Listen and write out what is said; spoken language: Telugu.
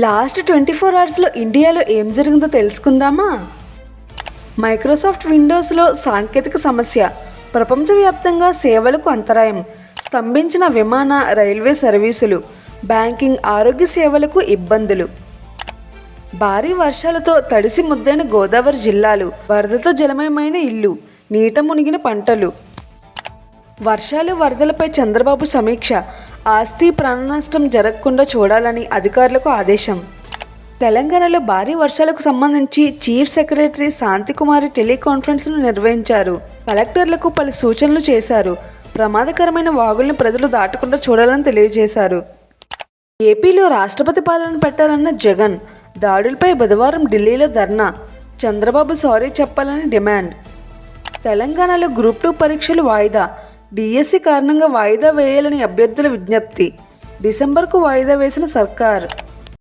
లాస్ట్ 24 అవర్స్లో ఇండియాలో ఏం జరిగిందో తెలుసుకుందామా? మైక్రోసాఫ్ట్ విండోస్లో సాంకేతిక సమస్య, ప్రపంచవ్యాప్తంగా సేవలకు అంతరాయం, స్తంభించిన విమాన రైల్వే సర్వీసులు, బ్యాంకింగ్ ఆరోగ్య సేవలకు ఇబ్బందులు. భారీ వర్షాలతో తడిసి ముద్దైన గోదావరి జిల్లాలు, వరదతో జలమయమైన ఇల్లు, నీట మునిగిన పంటలు. వర్షాలు వరదలపై చంద్రబాబు సమీక్ష, ఆస్తి ప్రాణ నష్టం జరగకుండా చూడాలని అధికారులకు ఆదేశం. తెలంగాణలో భారీ వర్షాలకు సంబంధించి చీఫ్ సెక్రటరీ శాంతికుమారి టెలికాన్ఫరెన్స్ను నిర్వహించారు. కలెక్టర్లకు పలు సూచనలు చేశారు. ప్రమాదకరమైన వాగుల్ని ప్రజలు దాటకుండా చూడాలని తెలియజేశారు. ఏపీలో రాష్ట్రపతి పాలన పెట్టాలన్న జగన్, దాడులపై బుధవారం ఢిల్లీలో ధర్నా, చంద్రబాబు సారీ చెప్పాలని డిమాండ్. తెలంగాణలో గ్రూప్ 2 పరీక్షలు వాయిదా, డిఎస్సి కారణంగా వాయిదా వేయాలని అభ్యర్థుల విజ్ఞప్తి. డిసెంబర్కు వాయిదా వేసిన సర్కార్.